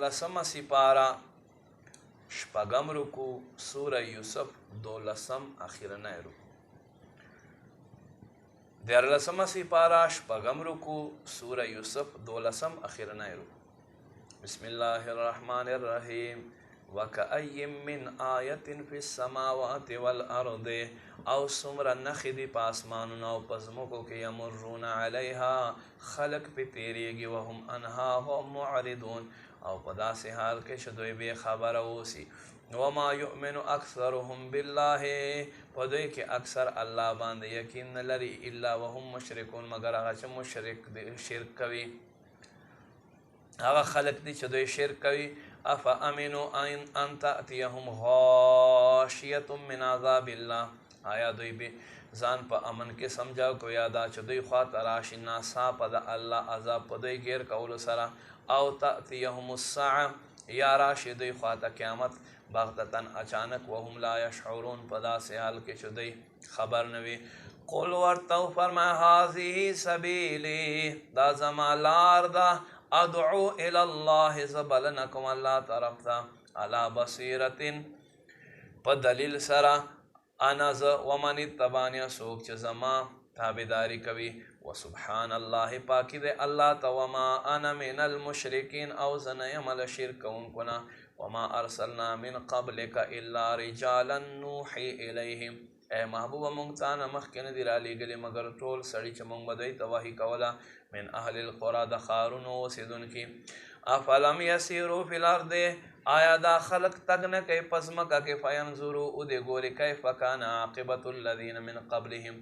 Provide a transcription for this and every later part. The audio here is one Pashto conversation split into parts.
دیارلسمه سپاره شپږم رکوع سوره یوسف 12 اخرنی رکوع. دیارلسمه سپاره شپږم رکوع سوره یوسف 12 اخرنی رکوع. بسم الله الرحمن الرحیم. وکأی من آیت فی السماوات والارض، او څومره نښې دي په اسمانونو او په ځمکو کې یمرون علیها خلق پې تیریږي وهم عنها هم معرضون، او په داسې حال کې چې دوی بې خبره اوسي. وما یؤمن اکثرهم بالله، په دوی کې اکثر الله باندې یقین نه لري الا وهم مشرکون، مګر هغه چې مشرک دي شرک کوي، هغه خلق دي چې دوی شرک کوي. افامنوا ان تأتيهم غاشیة من عذاب الله، آیا دوی به ځان په امن کې سمجھاو کو یادا چې دوی خواته راشي ناڅاپه د الله عذاب په دوی ګیر کولو سره. او تأتيهم الساعه، یا راشي دوی خواته قیامت بغتتن اچانک وهم لا یشعرون، په داسې حال کې چې دوی خبر نه وي. قل ورته فرمایه هذه سبیلی، دا زما لار ده، ادعو الى الله، زبلنکم الله طرف ته، علی بصیرت په دلیل سره، انا ز ومن اتبعني، څوک چې زما تابعداري کوي. وسبحان الله، پاکی دے اللہ تا. وما انا من المشرکین، او زه نه یم له شرک کوونکو نه. وما ارسلنا من قبلک الا رجالا نوحي الیهم، اے محبوبه مونږ تا نه مخکې نه دي رالیږلي مګر ټول سړي چې مونږ به دوی ته وحي کوله. من اهل القرى، د ښارونو اوسېدونکي. افلم یسیروا فی الارض، آیا دا خلق تګ نه کوي په ځمکه کې. فینظروا، ودې ګوري کیف کان عاقبة الذین من قبلهم،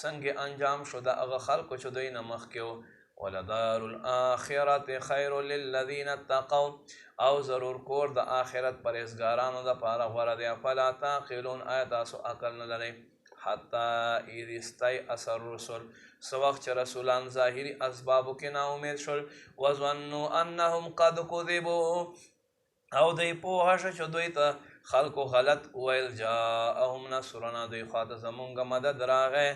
څنګه انجام شو د هغه خلکو چې دوی نه مخکې وو. ولدار الاخرة خیر للذین اتقوا، او ضرور کور د آخرت پرهیزګارانو دپاره غوره دی. افلا تعقلون، آیا تاسو عقل نه لرئ. حتی اذ استیأس الرسل، څه وخت چې رسولان ظاهري اسبابو کې ناامید شول. وظنوا انهم قد کذبوا، او دوی پوهه شه چې دوی ته خلکو غلط ویل. جاءهم نصرنا، دوی خواته زمونږ مدد راغی.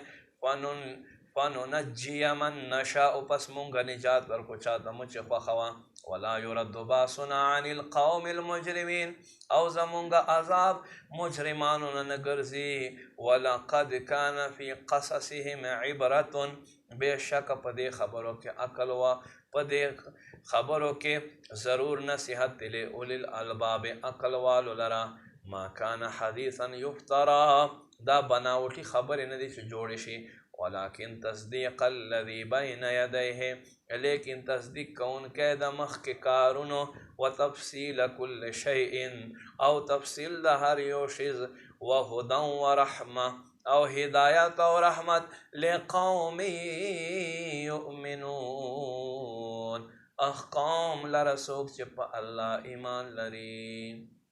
فننجی من نشاء، پس مونږ نجات ورکو چاته مو چې خوښه وه. ولا يرد باسنا عن القوم المجرمین، او زمونږ عذاب مجرمانو نه نه ګرځي. ولقد کان فی قصصهم عبرة، بېشکه په دې خبرو کې عقل وه، په دې خبرو کې ضرور نصیحت دی لاولی الالباب، عقل والو لره. ما کان حدیثا یفترا، دا بناوټي خبرې نه دي چې جوړې شي. ولكن تصدیق الذي بین یدیه، لیکن تصدیق کوونکی د مخکې کارونو. وتفصیل کل شیء، او تفصیل د هر یو شیز. وهدى ورحمه، او هدایت او رحمت. لقوم یؤمنون، قوم لره څوک چې په الله ایمان لري.